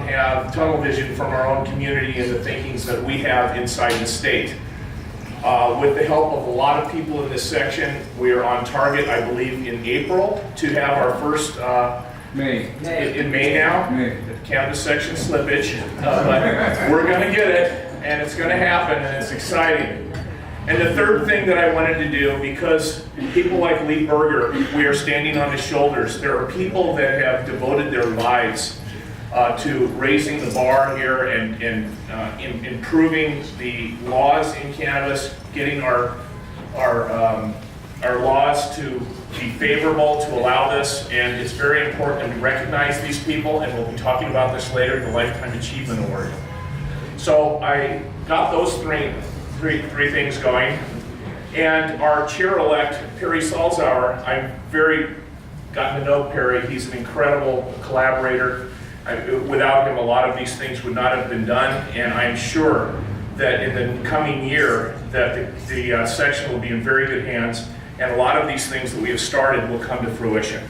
have tunnel vision from our own community and the thinkings that we have inside the state. With the help of a lot of people in this section, we are on target, I believe, in April to have our first in May now. Cannabis section slippage, but we're going to get it, and it's going to happen, and it's exciting. And the third thing that I wanted to do, because people like Berger, we are standing on his shoulders. There are people that have devoted their lives to raising the bar here and improving the laws in cannabis, getting our laws to be favorable to allow this, and it's very important that we recognize these people, and we'll be talking about this later, the Lifetime Achievement Award. So I got those three things going, and our chair-elect, Perry Salzauer, I've gotten to know Perry. He's an incredible collaborator. Without him, a lot of these things would not have been done, and I'm sure that in the coming year that the section will be in very good hands, and a lot of these things that we have started will come to fruition.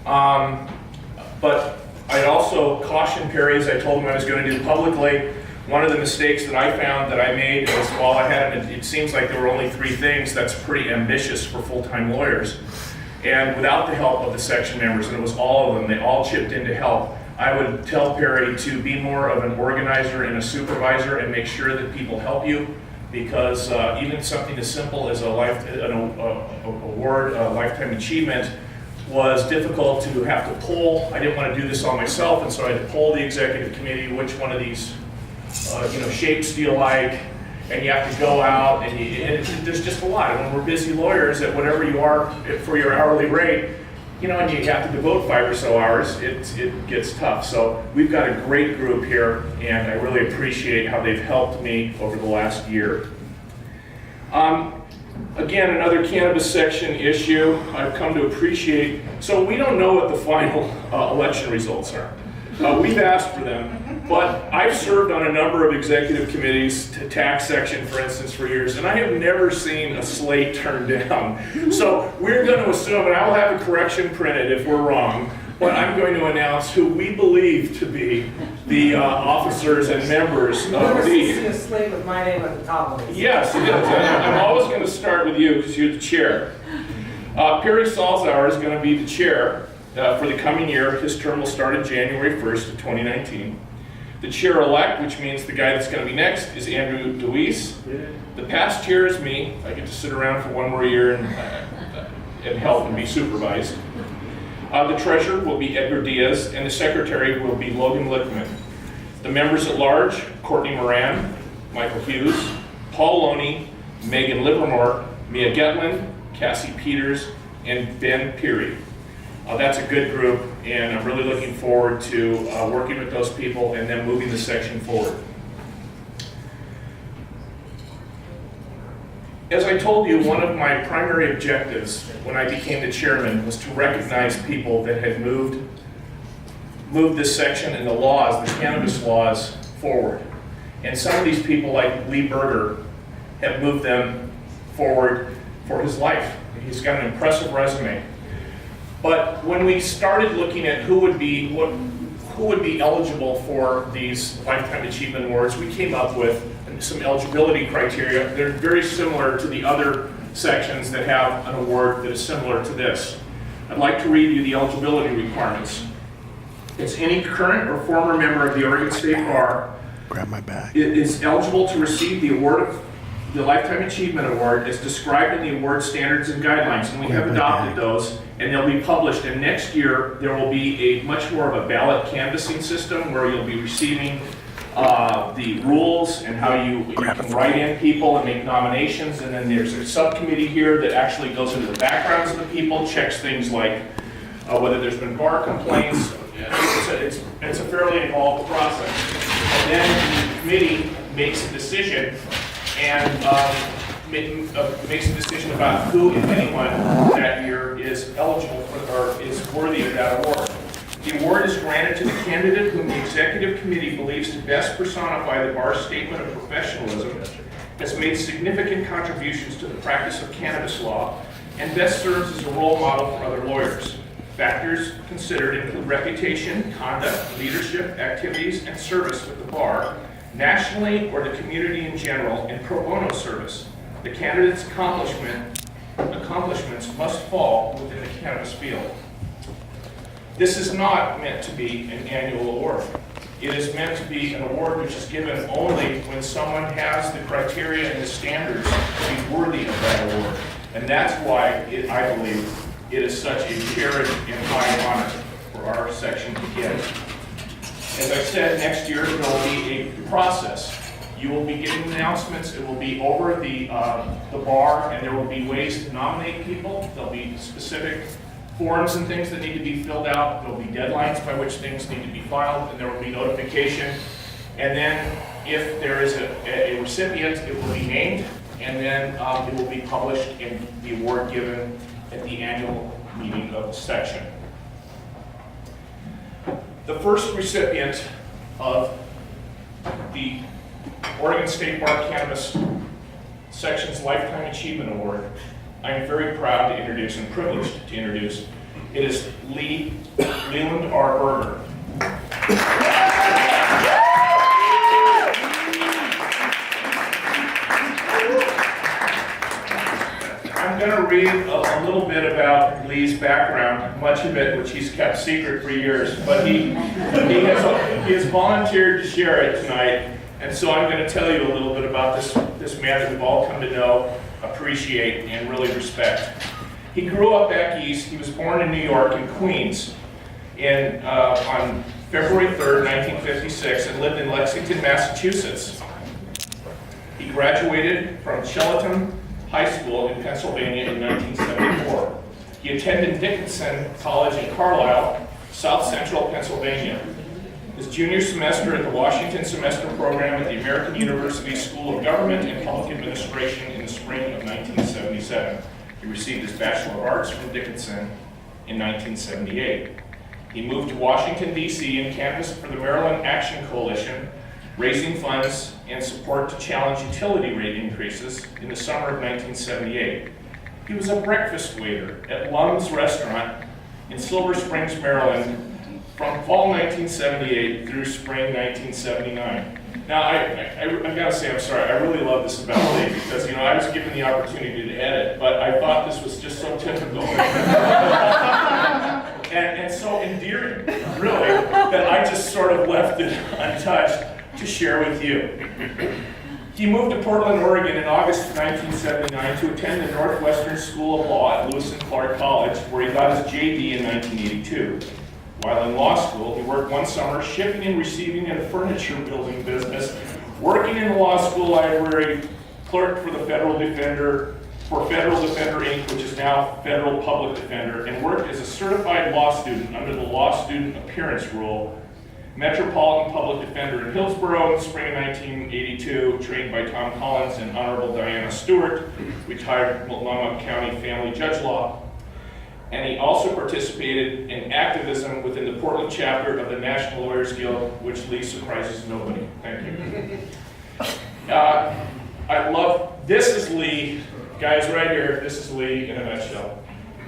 But I also cautioned Perry, as I told him I was going to do publicly, one of the mistakes that I found that I made was while I had, it seems like there were only 3 things. That's pretty ambitious for full-time lawyers. And without the help of the section members, and it was all of them, they all chipped in to help, I would tell Perry to be more of an organizer and a supervisor and make sure that people help you, because even something as simple as an award, Lifetime Achievement, was difficult to have to pull. I didn't want to do this all myself, and so I had to pull the executive committee, which one of these shapes do you like, and you have to go out, and there's just a lot. And when we're busy lawyers at whatever you are for your hourly rate, and you have to devote 5 or so hours, it gets tough. So we've got a great group here, and I really appreciate how they've helped me over the last year. Again, another cannabis section issue I've come to appreciate. So we don't know what the final election results are. We've asked for them, but I've served on a number of executive committees, to tax section, for instance, for years, and I have never seen a slate turned down. So we're going to assume, and I will have a correction printed if we're wrong, but I'm going to announce who we believe to be the officers and members of the... I've never seen a slate with my name at the top of it. Yes, it is. I'm always going to start with you because you're the chair. Perry Salzauer is going to be the chair for the coming year. His term will start on January 1st of 2019. The chair-elect, which means the guy that's going to be next, is Andrew DeWeese. The past chair is me. I get to sit around for 1 more year and help and be supervised. The treasurer will be Edgar Diaz, and the secretary will be Logan Lickman. The members at large, Courtney Moran, Michael Hughes, Paul Loney, Megan Livermore, Mia Getlin, Cassie Peters, and Ben Peary. That's a good group, and I'm really looking forward to working with those people and then moving the section forward. As I told you, one of my primary objectives when I became the chairman was to recognize people that had moved this section and the laws, the cannabis laws, forward. And some of these people, like Berger, have moved them forward for his life. He's got an impressive resume. But when we started looking at who would be eligible for these Lifetime Achievement Awards, we came up with some eligibility criteria. They're very similar to the other sections that have an award that is similar to this. I'd like to read you the eligibility requirements. It's any current or former member of the Oregon State Bar is eligible to receive the award of the Lifetime Achievement Award as described in the award standards and guidelines, and we have adopted those, and they'll be published. And next year there will be a much more of a ballot canvassing system where you'll be receiving the rules and how you can write in people and make nominations, and then there's a subcommittee here that actually goes into the backgrounds of the people, checks things like whether there's been bar complaints. It's a fairly involved process. And then the committee makes a decision and makes a decision about who, if anyone, that year is eligible for or is worthy of that award. The award is granted to the candidate whom the executive committee believes to best personify the bar's statement of professionalism, has made significant contributions to the practice of cannabis law, and best serves as a role model for other lawyers. Factors considered include reputation, conduct, leadership, activities, and service with the bar, nationally or the community in general, and pro bono service. The candidate's accomplishments must fall within the cannabis field. This is not meant to be an annual award. It is meant to be an award which is given only when someone has the criteria and the standards to be worthy of that award. And that's why I believe it is such a cherished and high honor for our section to get. As I said, next year there will be a process. You will be getting announcements. It will be over the bar, and there will be ways to nominate people. There'll be specific forms and things that need to be filled out. There'll be deadlines by which things need to be filed, and there will be notification. And then if there is a recipient, it will be named, and then it will be published and the award given at the annual meeting of the section. The first recipient of the Oregon State Bar Cannabis Section's Lifetime Achievement Award, I am very proud to introduce and privileged to introduce. It is Leland R. Berger. I'm going to read a little bit about Lee's background, much of it which he's kept secret for years, but he has volunteered to share it tonight, and so I'm going to tell you a little bit about this man that we've all come to know, appreciate, and really respect. He grew up back east. He was born in New York, in Queens, on February 3rd, 1956, and lived in Lexington, Massachusetts. He graduated from Cheltenham High School in Pennsylvania in 1974. He attended Dickinson College in Carlisle, South Central Pennsylvania. His junior semester at the Washington Semester Program at the American University School of Government and Public Administration in the spring of 1977. He received his Bachelor of Arts from Dickinson in 1978. He moved to Washington, D.C. and canvassed for the Maryland Action Coalition, raising funds and support to challenge utility rate increases in the summer of 1978. He was a breakfast waiter at Lum's Restaurant in Silver Springs, Maryland, from fall 1978 through spring 1979. Now, I gotta say, I'm sorry, I really love this about Lee because, I was given the opportunity to edit, but I thought this was just so typical and so endearing, really, that I just sort of left it untouched to share with you. He moved to Portland, Oregon in August of 1979 to attend the Northwestern School of Law at Lewis and Clark College, where he got his JD in 1982. While in law school, he worked one summer shipping and receiving in a furniture building business, working in the law school library, clerked for the Federal Defender Inc., which is now Federal Public Defender, and worked as a certified law student under the Law Student Appearance Rule, Metropolitan Public Defender in Hillsborough in spring of 1982, trained by Tom Collins and Honorable Diana Stewart, retired Multnomah County Family Judge Law. And he also participated in activism within the Portland chapter of the National Lawyers Guild, which Lee surprises nobody. Thank you. This is Lee, guys right here, this is Lee in a nutshell.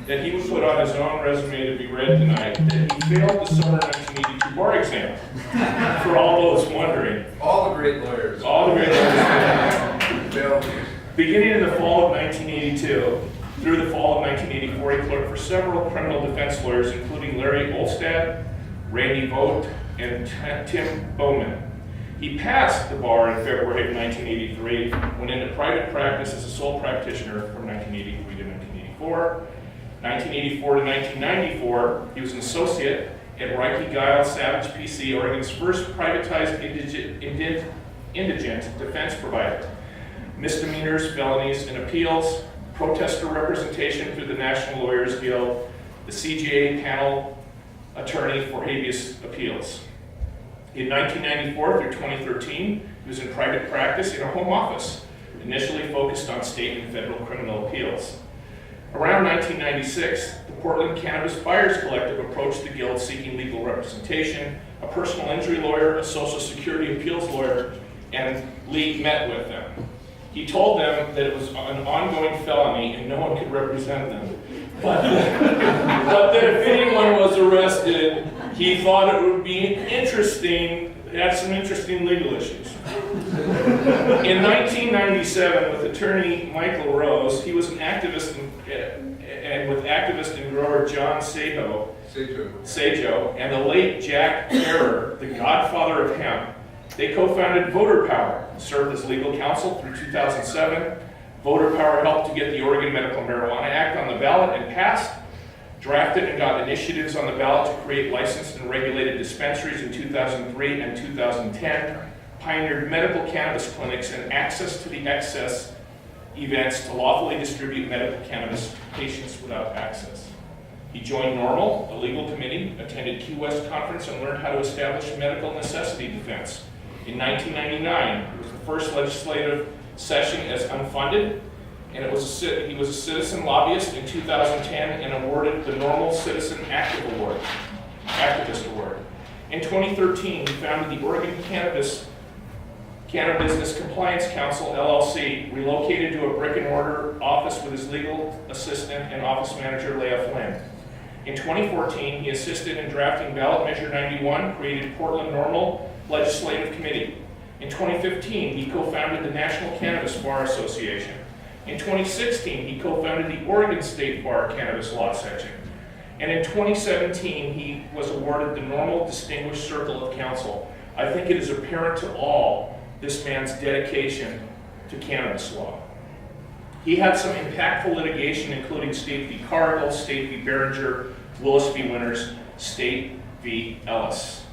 That he would put on his own resume to be read tonight, that he failed the summer 1982 bar exam. For all those wondering. All the great lawyers. All the great lawyers. Beginning in the fall of 1982, through the fall of 1984, he clerked for several criminal defense lawyers, including Larry Olstad, Randy Vogt, and Tim Bowman. He passed the bar in February of 1983, went into private practice as a sole practitioner from 1983 to 1984. 1984 to 1994, he was an associate at Reiki Guile Savage PC, Oregon's first privatized indigent defense provider. Misdemeanors, felonies, and appeals, protester representation through the National Lawyers Guild, the CJA panel attorney for habeas appeals. In 1994 through 2013, he was in private practice in a home office, initially focused on state and federal criminal appeals. Around 1996, the Portland Cannabis Buyers Collective approached the Guild seeking legal representation, a personal injury lawyer, a Social Security appeals lawyer, and Lee met with them. He told them that it was an ongoing felony and no one could represent them. But that if anyone was arrested, he thought it would be interesting, it had some interesting legal issues. In 1997, with attorney Michael Rose, he was an activist and with activist and grower John Sajo, and the late Jack Ferrer, the godfather of hemp, they co-founded Voter Power, served as legal counsel through 2007. Voter Power helped to get the Oregon Medical Marijuana Act on the ballot and passed, drafted and got initiatives on the ballot to create licensed and regulated dispensaries in 2003 and 2010, pioneered medical cannabis clinics and access to the excess events to lawfully distribute medical cannabis to patients without access. He joined NORML, a legal committee, attended Key West Conference, and learned how to establish medical necessity defense. In 1999, it was the first legislative session as unfunded, and he was a citizen lobbyist in 2010 and awarded the NORML Citizen Activist Award. In 2013, he founded the Oregon Cannabis Compliance Council, LLC, relocated to a brick-and-mortar office with his legal assistant and office manager, Leah Flynn. In 2014, he assisted in drafting Ballot Measure 91, created Portland NORML Legislative Committee. In 2015, he co-founded the National Cannabis Bar Association. In 2016, he co-founded the Oregon State Bar Cannabis Law Section. And in 2017, he was awarded the NORML Distinguished Circle of Counsel. I think it is apparent to all this man's dedication to cannabis law. He had some impactful litigation, including State v. Cargill, State v. Berger, Willis v. Winters, State v. Ellis.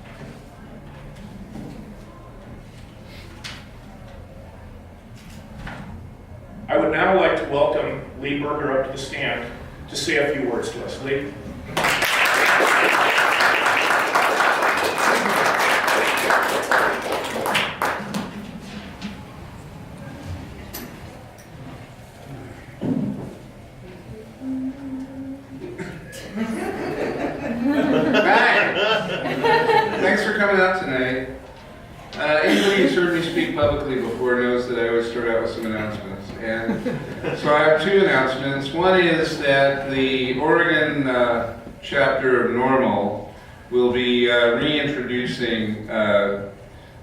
I would now like to welcome Lee Berger up to the stand to say a few words to us. Lee. Thanks for coming out tonight. Anybody who's heard me speak publicly before knows that I always start out with some announcements. And so I have two announcements. One is that the Oregon chapter of NORML will be reintroducing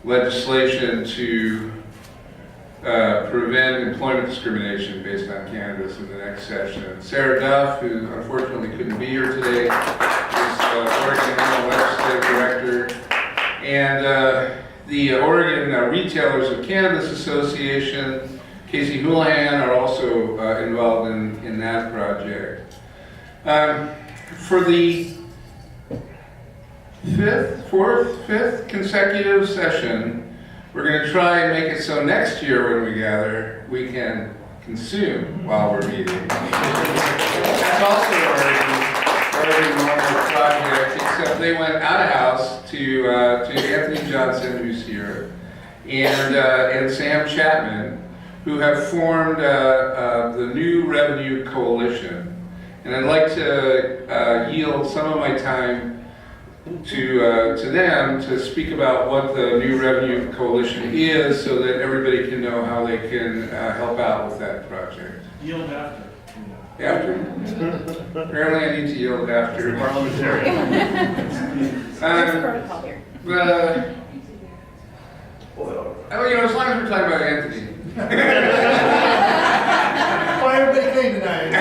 legislation to prevent employment discrimination based on cannabis in the next session. Sarah Duff, who unfortunately couldn't be here today, is Oregon NORML Legislative Director. And the Oregon Retailers of Cannabis Association, Casey Houlihan, are also involved in that project. For the fifth consecutive session, we're going to try and make it so next year when we gather, we can consume while we're meeting. That's also Oregon NORML project, except they went out of house to Anthony Johnson, who's here, and Sam Chapman, who have formed the New Revenue Coalition. And I'd like to yield some of my time to them to speak about what the New Revenue Coalition is, so that everybody can know how they can help out with that project. Yield after. After? Apparently I need to yield after. Parliamentarian. Protocol here. As long as we're talking about Anthony. Why everybody came tonight?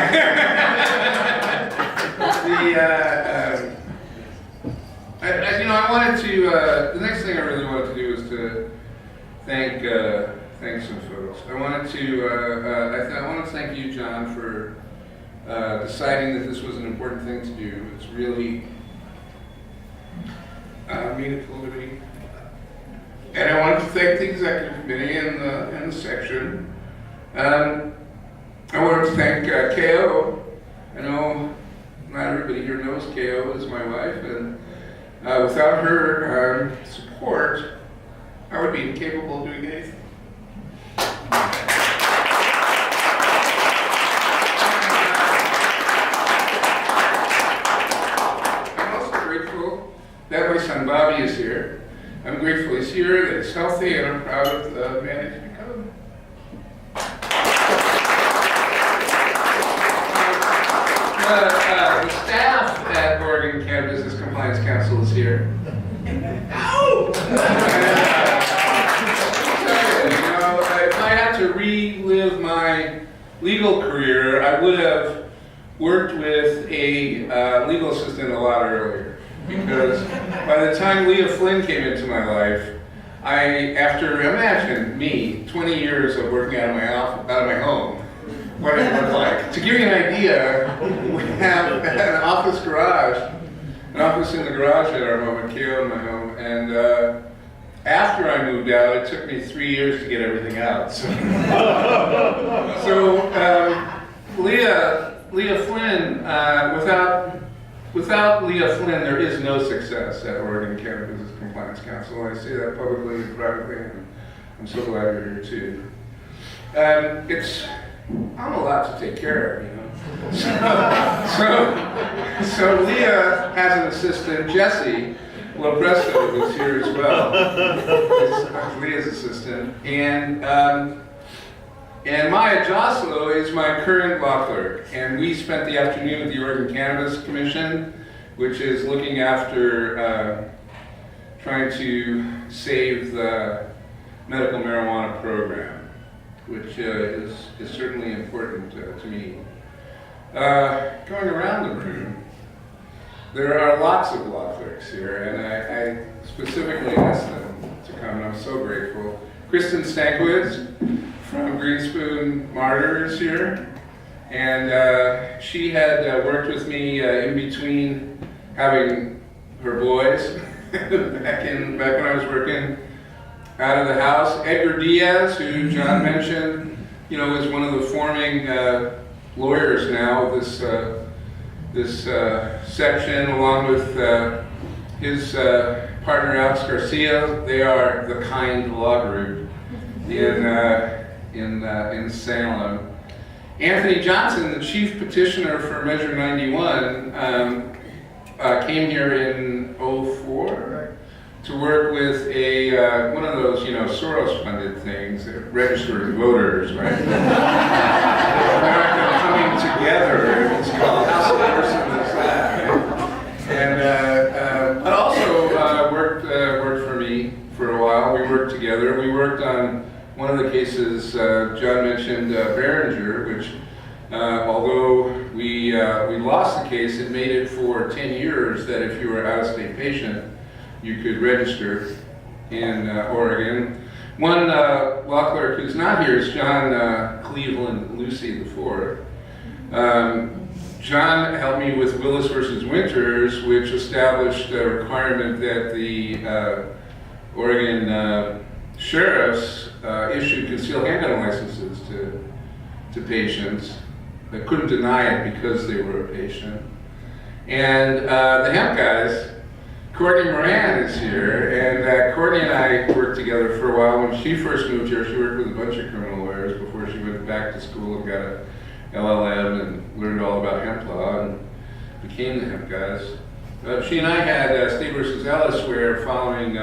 I wanted to, the next thing I really wanted to do is to thank some folks. I wanted to thank you, John, for deciding that this was an important thing to do. It's really meaningful to me. And I wanted to thank the executive committee and the section. I wanted to thank KO. I know not everybody here knows KO is my wife, and without her support, I would be incapable of doing anything. I'm also grateful that my son Bobby is here. I'm grateful he's here, that he's healthy, and I'm proud of the man he's become. the staff at Oregon Cannabis Business Compliance Council is here. If I had to relive my legal career, I would have worked with a legal assistant a lot earlier. Because by the time Leah Flynn came into my life, imagine me, 20 years of working out of my home, what it looked like. To give you an idea, we have an office in the garage at our home, at Keogh in my home, and after I moved out, it took me 3 years to get everything out. So, Leah Flynn, without Leah Flynn, there is no success at Oregon Cannabis Business Compliance Council. I say that publicly and privately, and I'm so glad you're here too. I'm a lot to take care of, you know. So Leah has an assistant, Jesse Lopresto, who's here as well. Is Leah's assistant, and Maya Joslo is my current law clerk, and we spent the afternoon at the Oregon Cannabis Commission, which is looking after trying to save the medical marijuana program, which is certainly important to me. Going around the room, there are lots of law clerks here, and I specifically asked them to come, and I'm so grateful. Kristen Stankiewicz from Greenspoon Martyr is here, and she had worked with me in between having her boys back when I was working out of the house. Edgar Diaz, who John mentioned, is one of the forming lawyers now of this section, along with his partner Alex Garcia. They are the Kind Law Group in Salem. Anthony Johnson, the chief petitioner for Measure 91, came here in '04 to work with one of those, Soros-funded things, registered voters, right? America coming together. It's called House of Person is that, right? And but also worked for me for a while. We worked together. We worked on one of the cases John mentioned, Berger, which although we lost the case, it made it for 10 years that if you were an out-of-state patient, you could register in Oregon. One law clerk who's not here is John Cleveland Lucy IV. John helped me with Willis versus Winters, which established a requirement that the Oregon sheriffs issued concealed handgun licenses to patients that couldn't deny it because they were a patient. And the hemp guys, Courtney Moran is here, and Courtney and I worked together for a while. When she first moved here, she worked with a bunch of criminal lawyers before she went back to school and got a LLM and learned all about hemp law and became the hemp guys. She and I had State versus Ellis, where following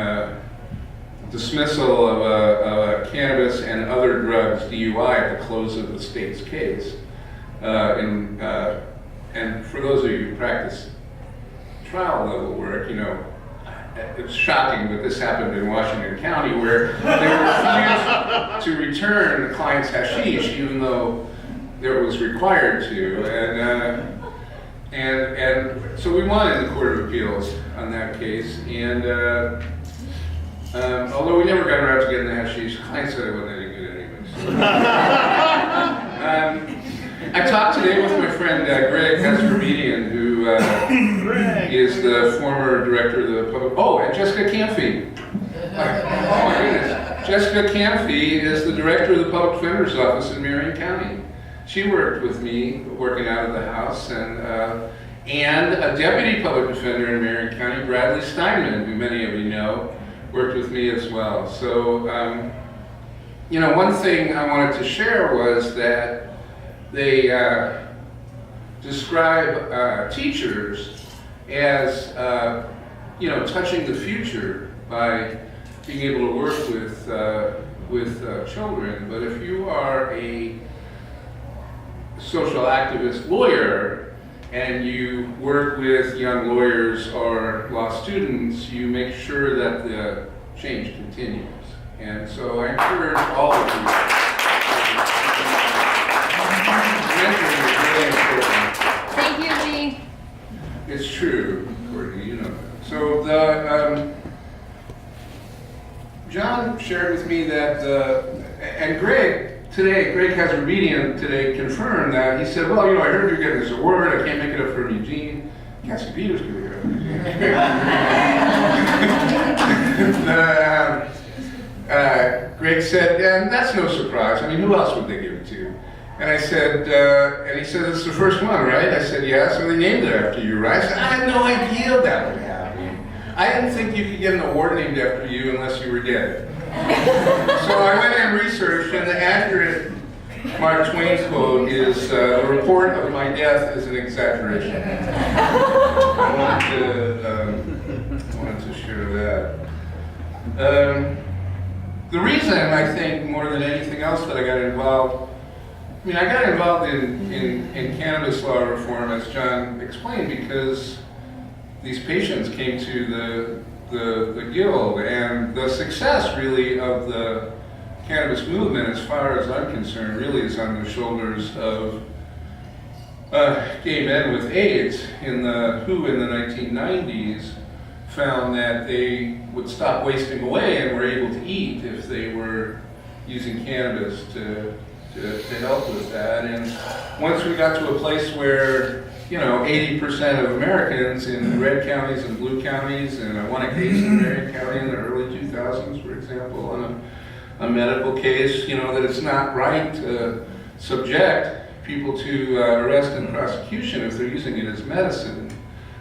dismissal of cannabis and other drugs DUI at the close of the state's case. And for those of you who practice trial level work, it's shocking, but this happened in Washington County, where they refused to return the client's hashish, even though it was required to. And so we won in the Court of Appeals on that case. And although we never got around to getting the hashish, the client said it wasn't any good anyway. I talked today with my friend Greg Hespermedian, who is the former director of the public. Oh, and Jessica Camphy. Oh my goodness. Jessica Camphy is the director of the Public Defender's Office in Marion County. She worked with me working out of the house, and a deputy public defender in Marion County, Bradley Steinman, who many of you know, worked with me as well. So, one thing I wanted to share was that they describe teachers as, touching the future by being able to work with children. But if you are a social activist lawyer and you work with young lawyers or law students, you make sure that the change continues. And so I encourage all of you. Mentoring is really important. Thank you, Lee. It's true, Courtney, you know that. So John shared with me that, and Greg has Ruben today confirmed that. He said, well, I heard you're getting this award. I can't make it up for Eugene. Cassie Peter's going to get it up for Eugene. Greg said, and that's no surprise. I mean, who else would they give it to? And I said, and he said, it's the first one, right? I said, yeah, so they named it after you, right? I said, I had no idea that would happen. I didn't think you could get an award named after you unless you were dead. So I went and researched, and the accurate Mark Twain quote is, the report of my death is an exaggeration. I wanted to share that. The reason, I think, more than anything else that I got involved, I got involved in cannabis law reform, as John explained, because these patients came to the guild, and the success really of the cannabis movement, as far as I'm concerned, really is on the shoulders of gay men with AIDS, who in the 1990s found that they would stop wasting away and were able to eat if they were using cannabis to help with that. And once we got to a place where 80% of Americans in red counties and blue counties, and I won a case in Marion County in the early 2000s, for example, on a medical case, that it's not right to subject people to arrest and prosecution if they're using it as medicine.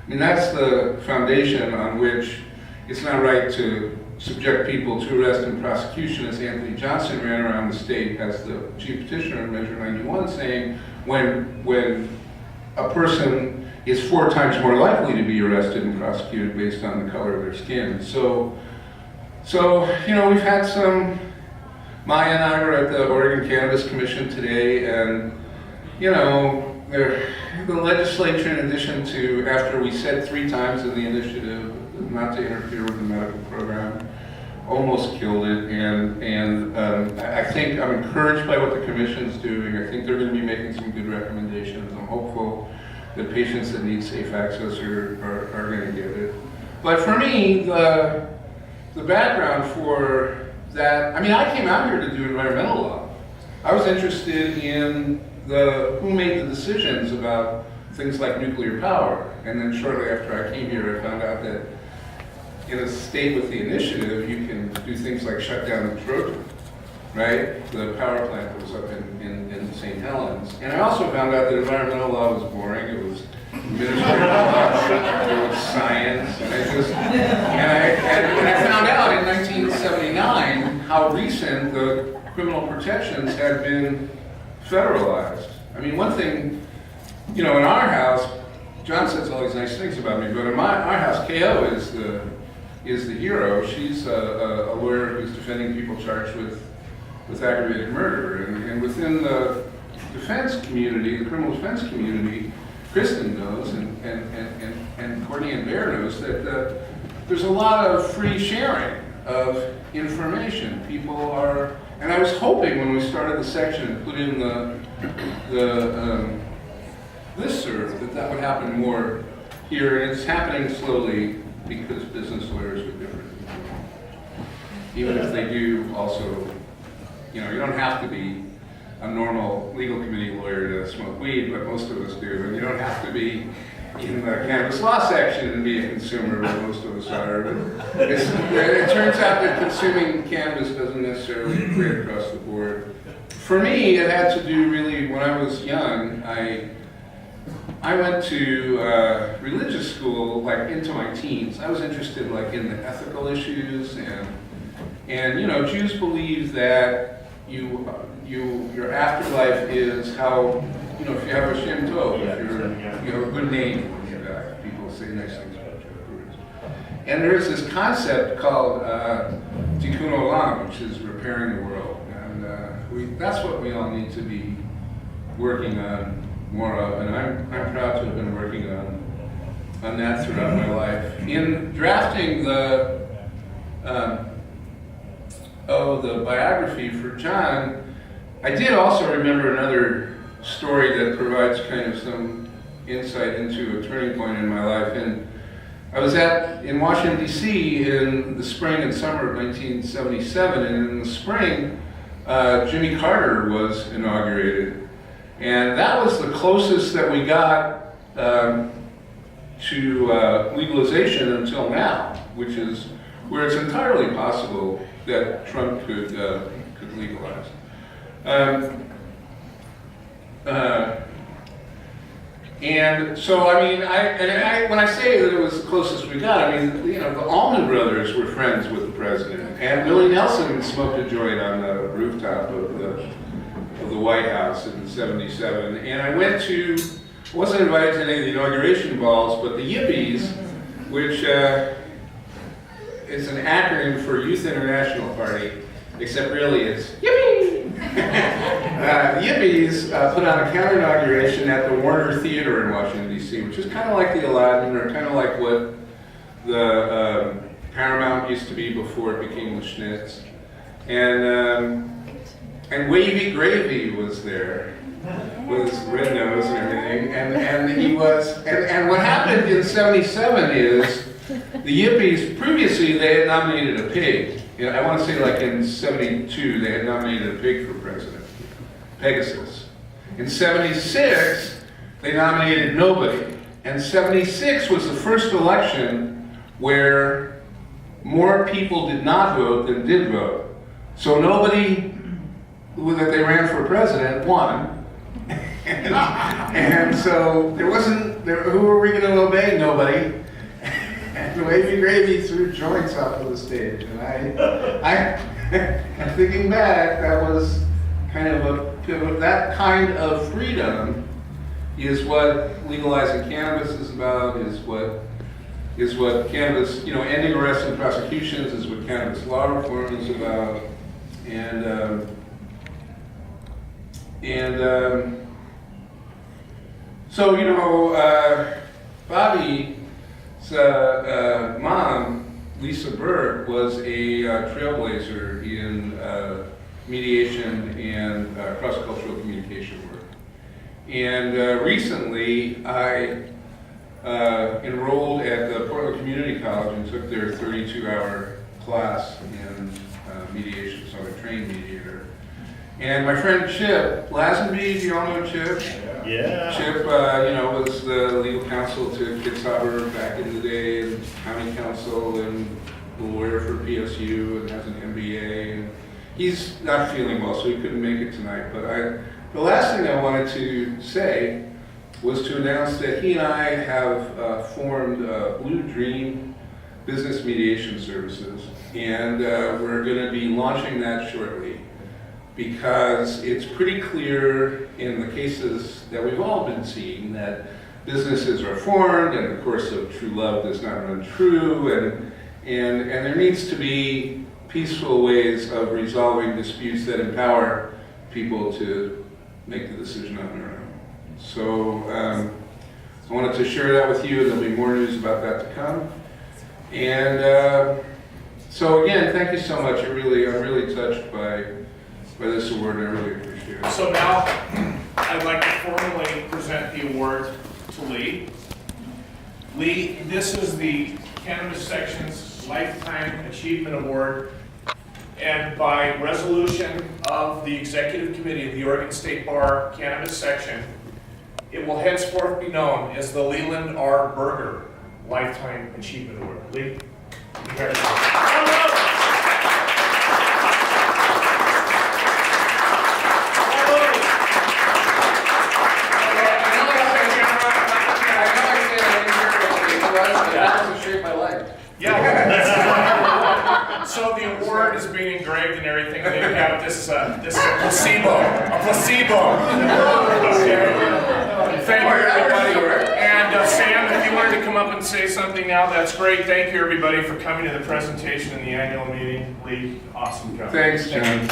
That's the foundation on which it's not right to subject people to arrest and prosecution, as Anthony Johnson ran around the state as the chief petitioner in Measure 91, saying when a person is 4 times more likely to be arrested and prosecuted based on the color of their skin. So we've had some. Maya and I were at the Oregon Cannabis Commission today, and the legislature, in addition to, after we said 3 times in the initiative not to interfere with the medical program, almost killed it. And I think I'm encouraged by what the commission's doing. I think they're going to be making some good recommendations. I'm hopeful that patients that need safe access are going to get it. But for me, the background for that, I came out here to do environmental law. I was interested in who made the decisions about things like nuclear power. And then shortly after I came here, I found out that in a state with the initiative, you can do things like shut down the Trojan, right? The power plant that was up in St. Helens. And I also found out that environmental law was boring. It was administrative law, it was science. And I found out in 1979 how recent the criminal protections had been federalized. One thing, in our house, John says all these nice things about me, but in our house, KO is the hero. She's a lawyer who's defending people charged with aggravated murder. And within the defense community, the criminal defense community, Kristen knows, and Courtney and Bear knows, that there's a lot of free sharing of information. People are, and I was hoping when we started the section and put in the listserv that would happen more here, and it's happening slowly because business lawyers are different. Even if they do also, you don't have to be a normal legal committee lawyer to smoke weed, but most of us do. And you don't have to be in the cannabis law section and be a consumer, but most of us are. But it turns out that consuming cannabis doesn't necessarily equate across the board. For me, it had to do really, when I was young, I went to religious school into my teens. I was interested in the ethical issues, and Jews believe that your afterlife is how, if you have a Shem Tov, if you have a good name when you die, people say nice things about you afterwards. And there is this concept called Tikkun Olam, which is repairing the world. And that's what we all need to be working on more of, and I'm proud to have been working on that throughout my life. In drafting the biography for John, I did also remember another story that provides kind of some insight into a turning point in my life. And I was in Washington, D.C. in the spring and summer of 1977, and in the spring, Jimmy Carter was inaugurated. And that was the closest that we got to legalization until now, which is where it's entirely possible that Trump could legalize. And so, I mean, when I say that it was the closest we got, I mean, you know, the Allman Brothers were friends with the president, and Willie Nelson smoked a joint on the rooftop of the White House in '77. And I wasn't invited to any of the inauguration balls, but the Yippies, which is an acronym for Youth International Party, except really it's Yippee! The Yippies put on a counter inauguration at the Warner Theater in Washington, D.C., which is kind of like the Aladdin, or kind of like what the Paramount used to be before it became the Schnitz. And Wavy Gravy was there with his red nose and everything. And he was, and what happened in '77 is the Yippies, previously they had nominated a pig. You know, I want to say like in '72 they had nominated a pig for president, Pegasus. In '76 they nominated nobody. And '76 was the first election where more people did not vote than did vote. So nobody that they ran for president won. and so who were we going to obey? Nobody. And Wavy Gravy threw joints off of the stage. And I'm thinking back, that was kind of that kind of freedom is what legalizing cannabis is about, is what cannabis, you know, ending arrests and prosecutions is what cannabis law reform is about. So, you know, Bobby's mom, Lisa Berg, was a trailblazer in mediation and cross-cultural communication work. And recently, I enrolled at the Portland Community College and took their 32-hour class in mediation, so I'm a trained mediator. And my friend Chip Lazenby, do you all know Chip? Yeah. Chip, you know, was the legal counsel to Kitzhaber back in the day, and county counsel, and a lawyer for PSU, and has an MBA. And he's not feeling well, so he couldn't make it tonight. But the last thing I wanted to say was to announce that he and I have formed Blue Dream Business Mediation Services, and we're going to be launching that shortly, because it's pretty clear in the cases that we've all been seeing that businesses are formed and the course of true love does not run true, and there needs to be peaceful ways of resolving disputes that empower people to make the decision on their own. So I wanted to share that with you, and there'll be more news about that to come. And so again, thank you so much. I'm really touched by this award, and I really appreciate it. So now, I'd like to formally present the award to Lee. Lee, this is the Cannabis Section's Lifetime Achievement Award, and by resolution of the Executive Committee of the Oregon State Bar Cannabis Section, it will henceforth be known as the Leland R. Berger Lifetime Achievement Award. Lee, congratulations. Yeah. So the award is being engraved and everything. They have this is a placebo. A placebo. Okay. Thank you, everybody. And Sam, if you wanted to come up and say something now, that's great. Thank you, everybody, for coming to the presentation in the annual meeting. Lee, awesome job. Thanks, John.